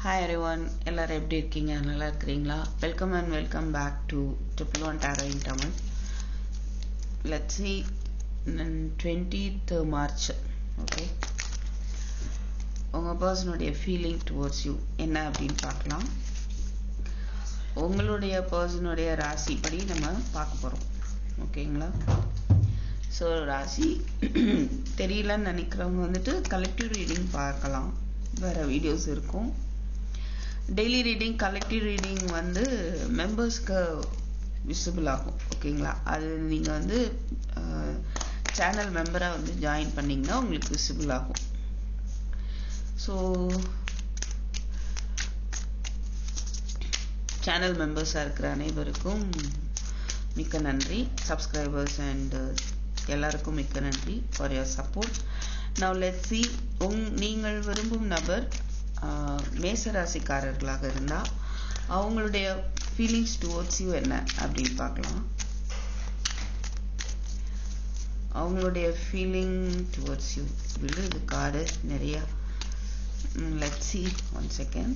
Hi everyone, எல்லாரும் எப்படி இருக்கீங்க? நல்லா இருக்கிறீங்களா? Welcome and welcome back to 111 Tarot in Tamil. Let's see 20th March. Okay, உங்கள் பர்சனுடைய ஃபீலிங் டுவர்ட்ஸ் யூ என்ன அப்படின்னு பார்க்கலாம். உங்களுடைய பர்சனுடைய ராசி படி நம்ம பார்க்க போகிறோம். ஓகேங்களா? ஸோ ராசி தெரியலன்னு நினைக்கிறவங்க வந்துட்டு கலெக்டிவ் ரீடிங் பார்க்கலாம். வேறு வீடியோஸ் இருக்கும். டெய்லி ரீடிங், கலெக்டிவ் ரீடிங் வந்து மெம்பர்ஸ்க்கு விசிபிள் ஆகும். ஓகேங்களா? அது நீங்கள் வந்து சேனல் மெம்பராக வந்து ஜாயின் பண்ணிங்கன்னா உங்களுக்கு விசிபிள் ஆகும். ஸோ சேனல் மெம்பர்ஸாக இருக்கிற அனைவருக்கும் மிக்க நன்றி. சப்ஸ்கிரைபர்ஸ் அண்ட் எல்லாருக்கும் மிக்க நன்றி for your support. Now let's see நீங்கள் விரும்பும் நபர் மேசராசிக்காரர்களாக இருந்தால் அவங்களுடைய ஃபீலிங்ஸ் டுவர்ட்ஸ் யூ என்ன அப்படின்னு பார்க்கலாம். அவங்களுடைய ஃபீலிங் டுவர்ட்ஸ் யூ விழுது கார்டு நிறைய. Let's see, one second.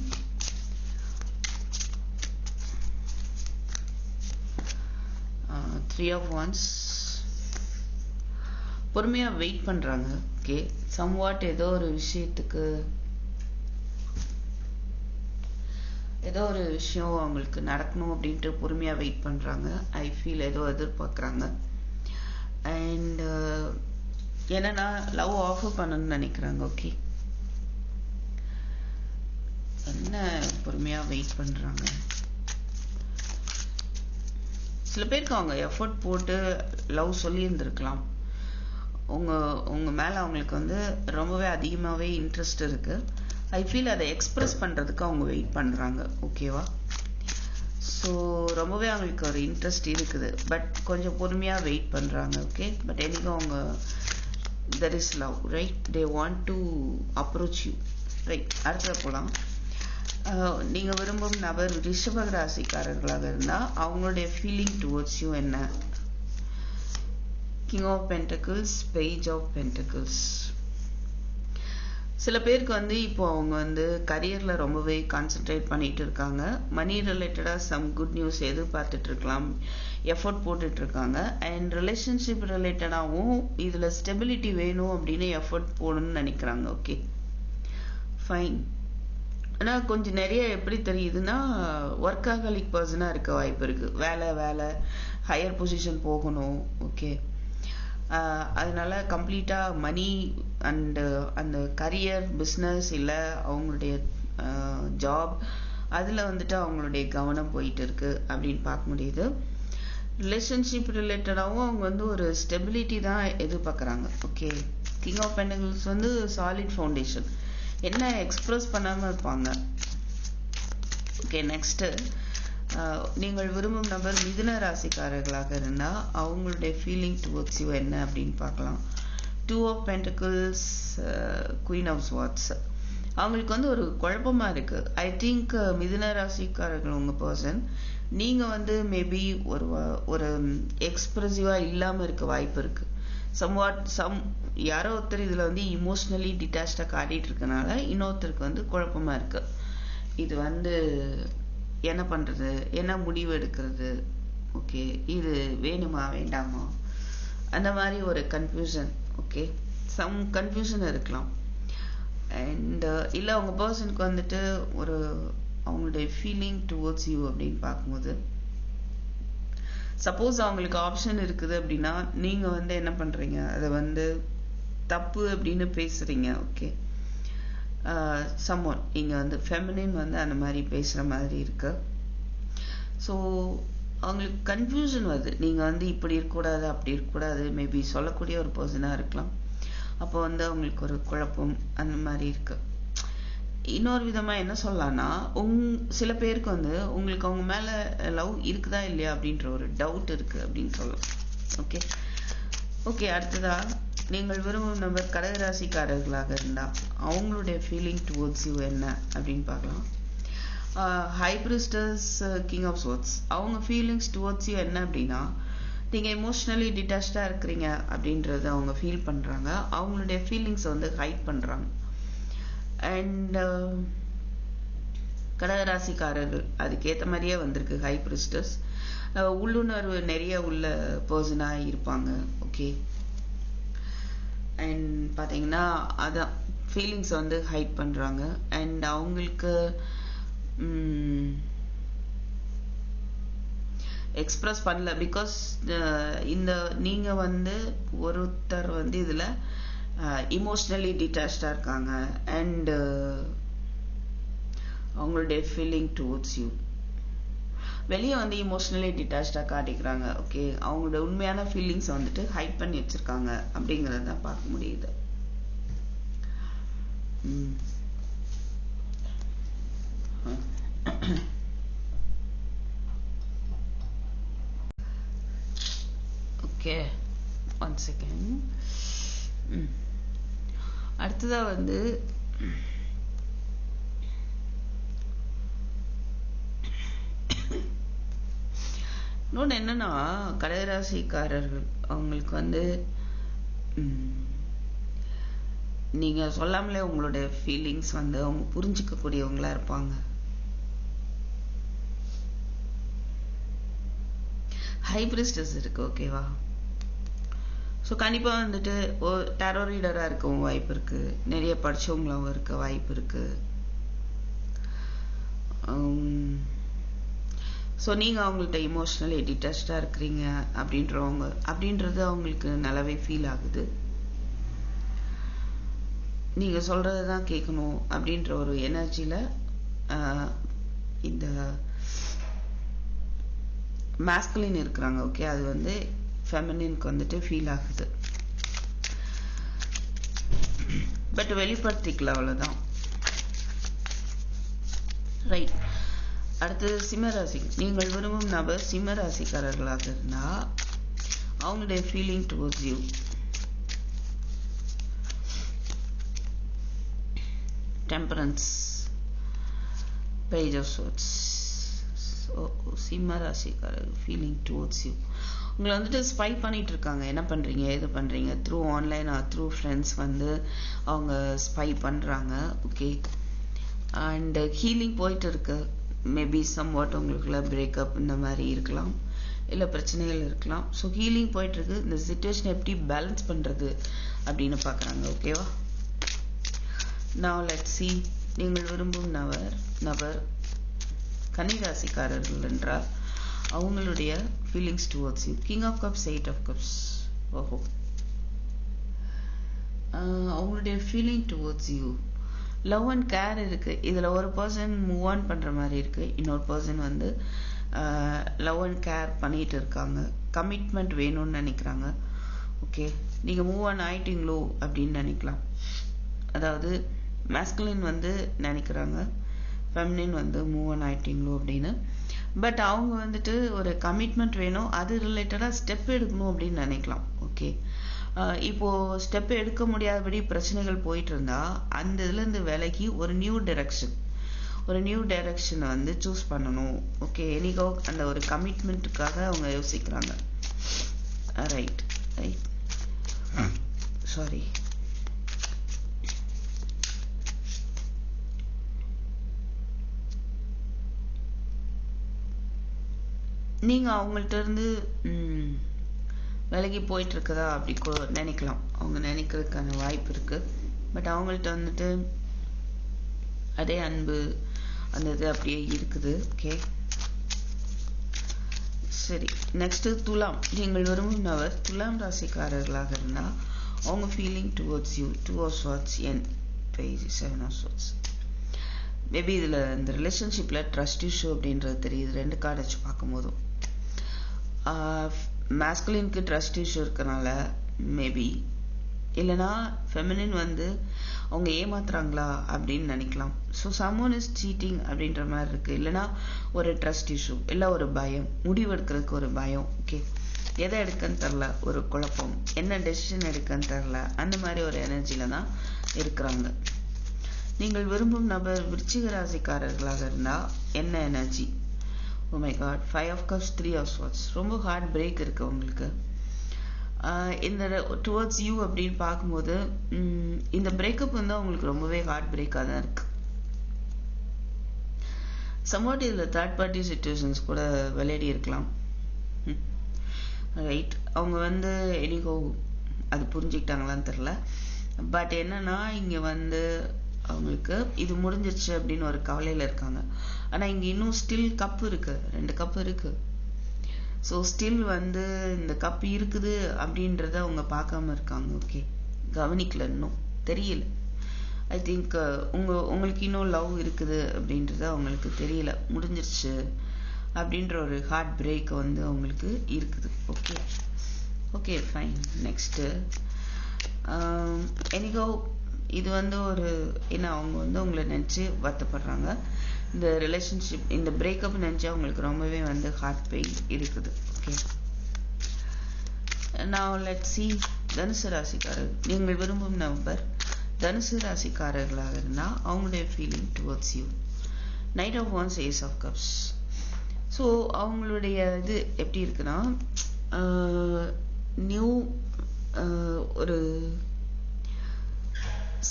Three of wands. பொறுமையாக வெயிட் பண்ணுறாங்க. ஓகே, சம்வாட் ஏதோ ஒரு விஷயத்துக்கு, ஏதோ ஒரு விஷயம் அவங்களுக்கு நடக்கணும் அப்படின்ட்டு பொறுமையாக வெயிட் பண்ணுறாங்க. ஐ ஃபீல் ஏதோ எதிர்பார்க்குறாங்க. அண்ட் என்னன்னா லவ் ஆஃபர் பண்ணணும்னு நினைக்கிறாங்க. ஓகே, என்ன பொறுமையாக வெயிட் பண்ணுறாங்க. சில பேருக்கு அவங்க எஃபர்ட் போட்டு லவ் சொல்லியிருந்துருக்கலாம். உங்கள் மேலே அவங்களுக்கு வந்து ரொம்பவே அதிகமாகவே இன்ட்ரெஸ்ட் இருக்குது. ஐ ஃபீல் அதை எக்ஸ்ப்ரெஸ் பண்ணுறதுக்கு அவங்க வெயிட் பண்ணுறாங்க. ஓகேவா? ஸோ ரொம்பவே அவங்களுக்கு ஒரு இன்ட்ரெஸ்ட் இருக்குது. பட் கொஞ்சம் பொறுமையாக வெயிட் பண்ணுறாங்க. ஓகே, பட் எனக்கும் அவங்க there is love, right? They want to approach you, right? அடுத்தது போகலாம். நீங்கள் விரும்பும் நபர் ரிஷப ராசிக்காரர்களாக இருந்தால் அவங்களுடைய ஃபீலிங் டுவர்ட்ஸ் யூ என்ன? King of pentacles, page of pentacles. சில பேருக்கு வந்து இப்போ அவங்க வந்து கரியரில் ரொம்பவே கான்சென்ட்ரேட் பண்ணிட்டு இருக்காங்க. மணி ரிலேட்டடாக சம் குட் நியூஸ் எதிர்பார்த்துட்டு இருக்கலாம், எஃபர்ட் போட்டுட்டு இருக்காங்க. அண்ட் ரிலேஷன்ஷிப் ரிலேட்டடாகவும் இதில் ஸ்டெபிலிட்டி வேணும் அப்படின்னு எஃபர்ட் போடணும்னு நினைக்கிறாங்க. Okay, fine. ஆனால் கொஞ்சம் நிறைய எப்படி தெரியுதுன்னா ஒர்க்காகலிக் பர்சனாக இருக்க வாய்ப்பு இருக்குது. வேலை ஹையர் பொசிஷன் போகணும். ஓகே, அதனால கம்ப்ளீட்டாக மணி அண்டு அந்த கரியர், பிஸ்னஸ் இல்லை அவங்களுடைய ஜாப், அதில் வந்துட்டு அவங்களுடைய கவனம் போயிட்டு இருக்கு அப்படின்னு பார்க்க முடியுது. ரிலேஷன்ஷிப் ரிலேட்டடாகவும் அவங்க வந்து ஒரு ஸ்டெபிலிட்டி தான் எதிர்பார்க்குறாங்க. ஓகே, கிங் ஆஃப் பென்டக்கிள்ஸ் வந்து சாலிட் ஃபவுண்டேஷன், என்ன எக்ஸ்ப்ரெஸ் பண்ணாமல் இருப்பாங்க. ஓகே, நெக்ஸ்ட்டு நீங்கள் விரும்பும் நபர் மிதுன ராசிக்காரர்களாக இருந்தால் அவங்களுடைய ஃபீலிங் டுவர்ட்ஸ் யூ என்ன அப்படின்னு பார்க்கலாம். Two of pentacles, queen of swords. அவங்களுக்கு வந்து ஒரு குழப்பமாக இருக்குது. ஐ திங்க் மிதுன ராசிக்காரர்கள் உங்கள் பர்சன், நீங்கள் வந்து மேபி ஒரு எக்ஸ்ப்ரெசிவாக இல்லாமல் இருக்க வாய்ப்பு இருக்குது. யாரோ ஒருத்தர் இதில் வந்து இமோஷ்னலி டிட்டாச்சாக காட்டிகிட்டு இருக்கனால இன்னொருத்தருக்கு வந்து குழப்பமாக இருக்குது. இது வந்து என்ன பண்ணுறது, என்ன முடிவு எடுக்கிறது, ஓகே, இது வேணுமா வேண்டாமா, அந்த மாதிரி ஒரு கன்ஃபியூஷன். ஓகே, சம் கன்ஃபியூஷன் இருக்கலாம். அண்ட் இல்லை அவங்க பர்சனுக்கு வந்துட்டு ஒரு அவங்களுடைய ஃபீலிங் டுவர்ட்ஸ் யூ அப்படின்னு பார்க்கும்போது, சப்போஸ் அவங்களுக்கு ஆப்ஷன் இருக்குது அப்படின்னா நீங்கள் வந்து என்ன பண்ணுறீங்க, அதை வந்து தப்பு அப்படின்னு பேசுகிறீங்க. ஓகே, சம்மோன் இங்கே வந்து ஃபெமினின் வந்து அந்த மாதிரி பேசுகிற மாதிரி இருக்கு. ஸோ அவங்களுக்கு கன்ஃபியூஷன் வருது. நீங்கள் வந்து இப்படி இருக்கக்கூடாது, அப்படி இருக்கக்கூடாது, மேபி சொல்லக்கூடிய ஒரு பர்சனாக இருக்கலாம். அப்போ வந்து அவங்களுக்கு ஒரு குழப்பம் அந்த மாதிரி இருக்கு. இன்னொரு விதமாக என்ன சொல்லலாம்னா, சில பேருக்கு வந்து உங்களுக்கு அவங்க மேலே லவ் இருக்குதா இல்லையா அப்படின்ற ஒரு டவுட் இருக்குது அப்படின்னு சொல்லலாம். ஓகே, அடுத்ததாக நீங்கள் விரும்பும் நபர் கடகராசிக்காரர்களாக இருந்தால் அவங்களுடைய ஃபீலிங் டுவர்ட்ஸ் யூ என்ன அப்படின்னு பார்க்கலாம். High priestess, king of swords. அவங்க ஃபீலிங்ஸ் டுவர்ட்ஸ் யூ என்ன அப்படின்னா, நீங்கள் எமோஷ்னலி டிட்டாச்சாக இருக்கிறீங்க அப்படின்றத அவங்க ஃபீல் பண்ணுறாங்க. அவங்களுடைய ஃபீலிங்ஸை வந்து ஹைட் பண்ணுறாங்க. அண்ட் கடகராசிக்காரர்கள் அதுக்கேற்ற மாதிரியே வந்திருக்கு ஹை பிரிஸ்டஸ். உள்ளுணர்வு நிறைய உள்ள பர்சனாக இருப்பாங்க. ஓகே, அண்ட் பார்த்தீங்கன்னா அதான் ஃபீலிங்ஸ் வந்து ஹைட் பண்ணுறாங்க. அண்ட் அவங்களுக்கு எக்ஸ்பிரஸ் பண்ணல. பிகாஸ் இந்த நீங்கள் வந்து ஒருத்தர் வந்து இதில் இமோஷ்னலி டிட்டாச்சாக இருக்காங்க. அண்ட் அவங்களுடைய ஃபீலிங் டுவர்ட்ஸ் யூ வெளியே வந்து இமோஷ்னலி டிட்டாச்சாக காட்டிக்கிறாங்க. ஓகே, அவங்களோட உண்மையான ஃபீலிங்ஸ் வந்துட்டு ஹைட் பண்ணி வச்சுருக்காங்க அப்படிங்கிறத தான் பார்க்க முடியுது. Okay, 1 second. அடுத்ததா வந்து இன்னொன்று என்னன்னா, கடகராசிக்காரர்கள் அவங்களுக்கு வந்து நீங்கள் சொல்லாமலே உங்களோட ஃபீலிங்ஸ் வந்து அவங்க புரிஞ்சிக்கக்கூடியவங்களா இருப்பாங்க. ஹை பிரிஸ்டஸ் இருக்கு. ஓகேவா? ஸோ கண்டிப்பாக வந்துட்டு டேரோ ரீடராக இருக்கவும் வாய்ப்பு இருக்கு, நிறைய படிச்சவங்களாவும் இருக்க வாய்ப்பு இருக்கு. ஸோ நீங்கள் அவங்கள்ட்ட இமோஷ்னலி டிட்டாச்சாக இருக்கிறீங்க அப்படின்றது அவங்களுக்கு நல்லாவே ஃபீல் ஆகுது. நீங்கள் சொல்கிறது தான் கேட்கணும் அப்படின்ற ஒரு எனர்ஜியில் இந்த மாஸ்குலின் இருக்கிறாங்க. ஓகே, அது வந்து ஃபெமினினுக்கு வந்துட்டு ஃபீல் ஆகுது. பட் வெளிப்படுத்திக்கல, அவ்வளோதான். ரைட். அடுத்தது சிம்மராசி. நீங்கள் விரும்பும் நபர் சிம்மராசிக்காரர்களாக இருந்தால் அவங்களுடைய feeling towards you temperance, page of swords. சிம்மராசிக்காரர்கள் ஃபீலிங் டுவர்ட்ஸ் யூ உங்களை வந்துட்டு ஸ்பை பண்ணிட்டு இருக்காங்க. என்ன பண்ணுறீங்க, எது பண்ணுறீங்க, through online or through friends வந்து அவங்க ஸ்பை பண்ணுறாங்க. ஓகே, அண்ட் ஹீலிங் போயிட்டு இருக்கு. மேபி சம்வாட் உங்களுக்குள்ள பிரேக்கப் இந்த மாதிரி இருக்கலாம், இல்லை பிரச்சனைகள் இருக்கலாம். ஸோ ஹீலிங் போயிட்டு இருக்கு. இந்த சிச்சுவேஷன் எப்படி பேலன்ஸ் பண்ணுறது அப்படின்னு பார்க்குறாங்க. ஓகேவா? Now let's see. நீங்கள் விரும்பும் நபர் கன்னிராசிக்காரர்கள் என்றால் அவங்களுடைய feelings towards you. King of cups, 8 of cups. ஓஹோ, அவங்களுடைய feeling towards you love and care இருக்கு. இதில் ஒரு பர்சன் மூவ் ஆன் பண்ணுற மாதிரி இருக்கு, இன்னொரு பர்சன் வந்து லவ் அண்ட் கேர் பண்ணிட்டு இருக்காங்க. கமிட்மெண்ட் வேணும்னு நினைக்கிறாங்க. ஓகே, நீங்கள் மூவ் ஆன் ஆயிட்டீங்களோ அப்படின்னு நினைக்கலாம். அதாவது மாஸ்குலின் வந்து நினைக்கிறாங்க, ஃபெமினின் வந்து மூவ் ஆன் ஆயிட்டீங்களோ அப்படின்னு. பட் அவங்க வந்துட்டு ஒரு கமிட்மெண்ட் வேணும், அது ரிலேட்டடாக ஸ்டெப் எடுக்கணும் அப்படின்னு நினைக்கலாம். ஓகே, இப்போ ஸ்டெப் எடுக்க முடியாதபடி பிரச்சனைகள் போயிட்டு இருந்தா அந்த இதுலேருந்து விலகி ஒரு நியூ டைரக்ஷனை வந்து சூஸ் பண்ணணும். ஓகே, எனிகோ அந்த ஒரு கமிட்மெண்ட்டுக்காக அவங்க யோசிக்கிறாங்க. ரைட். சாரி. நீங்கள் அவங்கள்ட்ட இருந்து விலகி போயிட்டு இருக்குதா அப்படி நினைக்கலாம். அவங்க நினைக்கிறதுக்கான வாய்ப்பு இருக்கு. பட் அவங்கள்ட்ட வந்துட்டு அதே அன்பு அந்த இது அப்படியே இருக்குது. ஓகே, சரி. நெக்ஸ்ட் துலாம். நீங்கள் விரும்பும் நபர் துலாம் ராசிக்காரர்களாக இருந்தால் அவங்க feeling towards you 2 of swords and 7 of swords. Maybe இதில் இந்த ரிலேஷன்ஷிப்பில் ட்ரஸ்ட் இஷ்யூ அப்படின்றது தெரியுது 2 கார்டு வச்சு பார்க்கும்போதும். மாஸ்குலினுக்கு ட்ரஸ்ட் இஷ்யூ இருக்கனால மேபி, இல்லைனா ஃபெமினின் வந்து அவங்க ஏமாத்துறாங்களா அப்படின்னு நினைக்கலாம். ஸோ சம்ஒன் இஸ் சீட்டிங் அப்படின்ற மாதிரி இருக்குது. இல்லைனா ஒரு ட்ரஸ்ட் இஷ்யூ, இல்லை ஒரு பயம், முடிவெடுக்கிறதுக்கு ஒரு பயம். ஓகே, எதை எடுக்கன்னு தெரில, ஒரு குழப்பம், என்ன டெசிஷன் எடுக்கன்னு தெரில, அந்த மாதிரி ஒரு எனர்ஜியில் தான் இருக்கிறாங்க. நீங்கள் விரும்பும் நபர் விருச்சிக ராசிக்காரர்களாக இருந்தால் என்ன energy? Oh my god, 5 of cups 3 of swords. ரொம்ப ஹார்ட் பிரேக் இருக்கு உங்களுக்கு. இந்த டுவர்ட்ஸ் யூ அப்படின்னு பார்க்கும்போது இந்த பிரேக்கப் வந்து அவங்களுக்கு ரொம்பவே ஹார்ட் பிரேக்காக தான் இருக்கு. சம்வாட் இதில் தேர்ட் பார்ட்டி சுச்சுவேஷன்ஸ் கூட விளையாடி இருக்கலாம். ரைட், அவங்க வந்து எனக்கோ அது புரிஞ்சுக்கிட்டாங்களான்னு தெரில. பட் என்னன்னா இங்கே வந்து அவங்களுக்கு இது முடிஞ்சிருச்சு அப்படின்னு ஒரு கவலையில் இருக்காங்க. ஆனால் இங்கே இன்னும் ஸ்டில் கப்பு இருக்குது, 2 கப்பு இருக்குது. ஸோ ஸ்டில் வந்து இந்த கப் இருக்குது அப்படின்றத அவங்க பார்க்காம இருக்காங்க. ஓகே, கவனிக்கல, இன்னும் தெரியல. ஐ திங்க் உங்களுக்கு இன்னும் லவ் இருக்குது அப்படின்றது அவங்களுக்கு தெரியல, முடிஞ்சிருச்சு அப்படின்ற ஒரு ஹார்ட் பிரேக் வந்து அவங்களுக்கு இருக்குது. Okay okay fine. நெக்ஸ்ட்டு எனக்கோ இது வந்து ஒரு ஏன்னா அவங்க வந்து உங்களை நினச்சி வருத்தப்படுறாங்க. இந்த ரிலேஷன்ஷிப் இந்த பிரேக்கப் நினச்சி அவங்களுக்கு ரொம்பவே வந்து ஹார்ட் பெயின் இருக்குது. ஓகே, நான் லெட்ஸ் see தனுசு ராசிக்காரர். நீங்கள் விரும்பும் நம்பர் தனுசு ராசிக்காரர்களாக இருந்தால் அவங்களுடைய feeling towards you. Knight of wands, ace of cups. So அவங்களுடைய இது எப்படி இருக்குன்னா நியூ ஒரு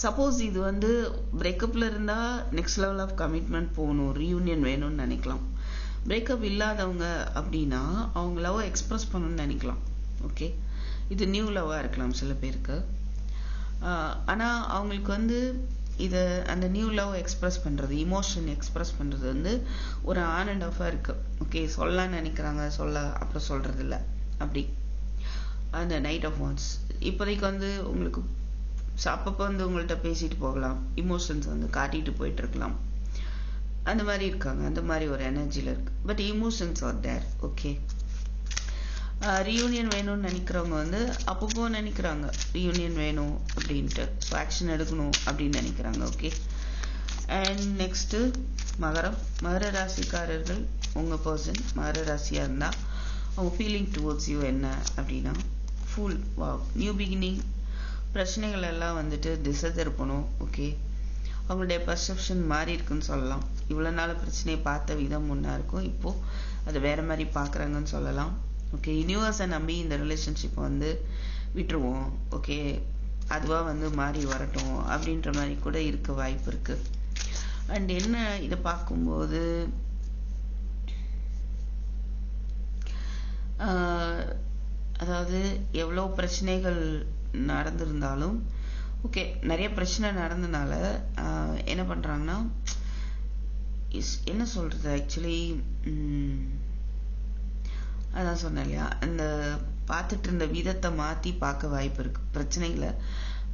சப்போஸ் இது வந்து பிரேக்கப்பில் இருந்தால் நெக்ஸ்ட் லெவல் ஆஃப் கமிட்மெண்ட் போகணும், ரீயூனியன் வேணும்னு நினைக்கலாம். பிரேக்கப் இல்லாதவங்க அப்படின்னா அவங்க லவ் எக்ஸ்ப்ரெஸ் பண்ணணும்னு நினைக்கலாம். ஓகே, இது நியூ லவ்வாக இருக்கலாம் சில பேருக்கு. ஆனால் அவங்களுக்கு வந்து இதை அந்த நியூ லவ் எக்ஸ்ப்ரெஸ் பண்ணுறது, இமோஷன் எக்ஸ்ப்ரெஸ் பண்ணுறது வந்து ஒரு ஆன் அண்ட் ஆஃபாக இருக்குது. ஓகே, சொல்லலான்னு நினைக்கிறாங்க, அப்புறம் சொல்கிறது இல்லை. அப்படி அந்த நைட் ஆஃப் வான்ஸ் இப்போதைக்கு வந்து உங்களுக்கு அப்பப்போ வந்து உங்கள்கிட்ட பேசிட்டு போகலாம், இமோஷன்ஸ் வந்து காட்டிட்டு போயிட்டு இருக்கலாம், அந்த மாதிரி இருக்காங்க. அந்த மாதிரி ஒரு எனர்ஜியில் இருக்கு. But emotions are there. Okay, reunion வேணும்னு நினைக்கிறவங்க வந்து அப்பப்போ நினைக்கிறாங்க ரீயூனியன் வேணும் அப்படின்ட்டு, ஸோ ஆக்ஷன் எடுக்கணும் அப்படின்னு நினைக்கிறாங்க. ஓகே, அண்ட் நெக்ஸ்ட்டு மகர ராசிக்காரர்கள். உங்கள் பர்சன் மகர ராசியாக இருந்தால் அவங்க ஃபீலிங் டுவர்ட்ஸ் யூ என்ன அப்படின்னா ஃபுல் நியூ பிகினிங். பிரச்சனைகள் எல்லாம் வந்துட்டு திசை திருப்பணும். ஓகே, அவங்களுடைய பர்செப்ஷன் மாறி இருக்குன்னு சொல்லலாம். இவ்வளோ நாள் பிரச்சனையை பார்த்த விதம் ஒன்றா இருக்கும், இப்போது அதை வேறு மாதிரி பார்க்குறாங்கன்னு சொல்லலாம். ஓகே, யூனிவர்ஸை நம்பி இந்த ரிலேஷன்ஷிப்பை வந்து விட்டுருவோம், ஓகே அதுவாக வந்து மாறி வரட்டும் அப்படின்ற மாதிரி கூட இருக்க வாய்ப்பு இருக்குது. அண்ட் என்ன இதை பார்க்கும்போது அதாவது எவ்வளோ பிரச்சனைகள் நடந்திருந்தாலும் ஓகே, நிறைய பிரச்சனை நடந்தனால என்ன பண்ணுறாங்கன்னா என்ன சொல்கிறது ஆக்சுவலி அதான் சொன்னேன் இல்லையா, அந்த பார்த்துட்டு இருந்த விதத்தை மாற்றி பார்க்க வாய்ப்பு இருக்குது, பிரச்சனைகளை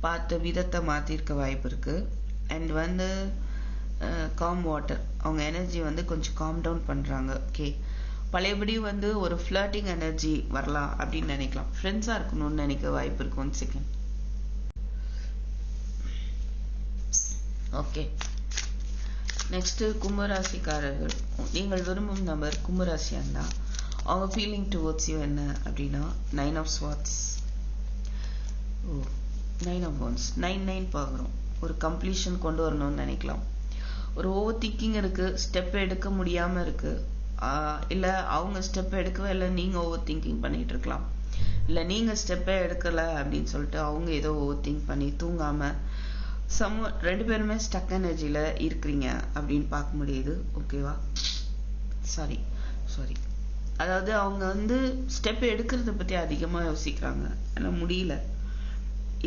பார்த்த விதத்தை மாற்றிருக்க வாய்ப்பு இருக்குது. அண்ட் வந்து காம் வாட்டர், அவங்க எனர்ஜி வந்து கொஞ்சம் காம் டவுன் பண்ணுறாங்க. ஓகே, பழையபடி வந்து ஒரு ஃப்ளர்ட்டிங் எனர்ஜி வரலாம் அப்படின்னு நினைக்கலாம், ஃப்ரெண்ட்ஸாக இருக்கணும்னு நினைக்க வாய்ப்பு இருக்கு. 1 செகண்ட். ஓகே, நெக்ஸ்ட்டு கும்பராசிக்காரர்கள். நீங்கள் விரும்பும் நம்பர் கும்பராசியாக இருந்தால் அவங்க ஃபீலிங் டுவர்ட்ஸ் யூ என்ன அப்படின்னா 9 ஆஃப் ஸ்வாட்ஸ். 9 ஆஃப் வான்ஸ். 9 பார்க்குறோம். ஒரு கம்ப்ளீஷன் கொண்டு வரணும்னு நினைக்கலாம். ஒரு ஓவர் திங்கிங் இருக்குது, ஸ்டெப் எடுக்க முடியாமல் இருக்குது. இல்லை அவங்க ஸ்டெப் எடுக்கவே இல்லை, நீங்கள் ஓவர் திங்கிங் பண்ணிகிட்டு இருக்கலாம். இல்லை நீங்கள் ஸ்டெப்பே எடுக்கலை அப்படின்னு சொல்லிட்டு அவங்க ஏதோ ஓவர் திங்க் பண்ணி தூங்காமல் 2 பேருமே ஸ்டக் எனர்ஜியில் இருக்கிறீங்க அப்படின்னு பார்க்க முடியுது. ஓகேவா, சாரி அதாவது அவங்க வந்து ஸ்டெப் எடுக்கிறத பற்றி அதிகமாக யோசிக்கிறாங்க, ஆனால் முடியல.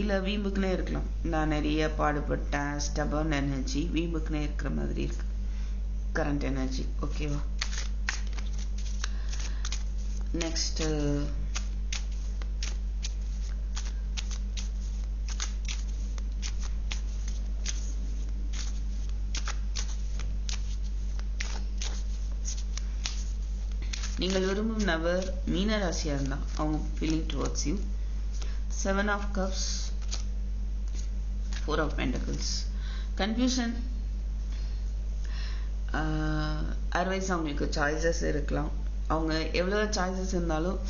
இல்லை வீம்புக்குனே இருக்கலாம், நான் நிறைய பாடுபட்டேன், ஸ்டபர்ன் எனர்ஜி வீம்புக்குனே இருக்கிற மாதிரி இருக்கு கரண்ட் எனர்ஜி. ஓகேவா, நெக்ஸ்ட்டு நீங்கள் விரும்பும் நபர் மீன ராசியாக இருந்தால் அவங்க feeling towards you 7 of cups, 4 of pentacles. Confusion, otherwise அவங்களுக்கு சாய்ஸஸ் இருக்கலாம். அவங்க எவ்வளோ சாய்ஸஸ் இருந்தாலும்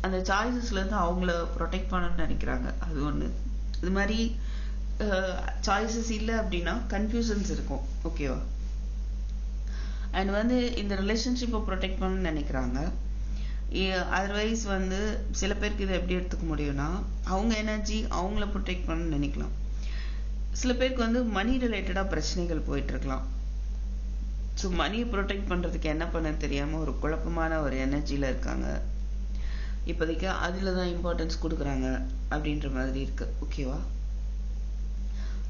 அந்த சாய்ஸஸ்லேருந்து அவங்கள ப்ரொடெக்ட் பண்ணணும்னு நினைக்கிறாங்க, அது ஒன்று. இது மாதிரி சாய்ஸஸ் இல்லை அப்படின்னா கன்ஃபியூஷன்ஸ் இருக்கும். ஓகேவா, அண்ட் வந்து இந்த ரிலேஷன்ஷிப்பை ப்ரொடெக்ட் பண்ணணும்னு நினைக்கிறாங்க. அதர்வைஸ் வந்து சில பேருக்கு இதை எப்படி எடுத்துக்க முடியும்னா அவங்க எனர்ஜி அவங்கள ப்ரொடெக்ட் பண்ணணும்னு நினைக்கலாம். சில பேருக்கு வந்து மணி ரிலேட்டடாக பிரச்சனைகள் போயிட்டுருக்கலாம். ஸோ மணியை ப்ரொடெக்ட் பண்ணுறதுக்கு என்ன பண்ண தெரியாமல் ஒரு குழப்பமான ஒரு எனர்ஜியில் இருக்காங்க. இப்போதைக்கு அதில் தான் இம்பார்ட்டன்ஸ் கொடுக்குறாங்க அப்படின்ற மாதிரி இருக்கு. ஓகேவா?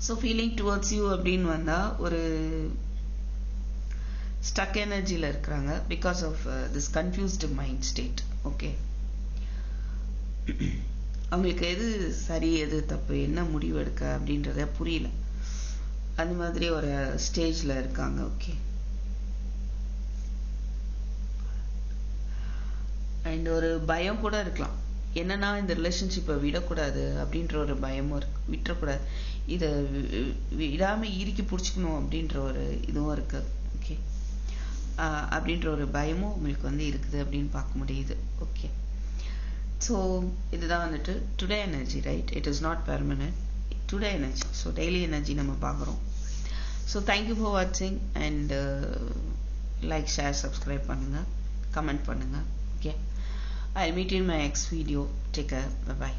ஸோ ஃபீலிங் டுவர்ட்ஸ் யூ அப்படின்னு வந்தால் ஒரு ஸ்டக் எனர்ஜியில் இருக்கிறாங்க because of this confused mind state. Okay, அவங்களுக்கு எது சரி எது தப்பு, என்ன முடிவு எடுக்க அப்படின்றத புரியல. அந்த மாதிரி ஒரு ஸ்டேஜில் இருக்காங்க. ஓகே, அண்ட் ஒரு பயம் கூட இருக்கலாம். என்னன்னா இந்த ரிலேஷன்ஷிப்பை விடக்கூடாது அப்படின்ற ஒரு பயமும் இருக்கு. விட்டுறக்கூடாது, இதை விடாமல் இறுக்கி பிடிச்சிக்கணும் அப்படின்ற ஒரு இதுவும் இருக்கு. ஓகே, அப்படின்ற ஒரு பயமும் உங்களுக்கு வந்து இருக்குது அப்படின்னு பார்க்க முடியுது. ஓகே, ஸோ இதுதான் வந்துட்டு today energy, right? It is not permanent. Today energy, so daily energy நம்ம பார்க்குறோம். ஸோ தேங்க்யூ ஃபார் வாட்சிங் அண்ட் லைக், ஷேர், சப்ஸ்கிரைப் பண்ணுங்கள், கமெண்ட் பண்ணுங்கள். Okay, I'll meet you in my next video. Take care. Bye bye.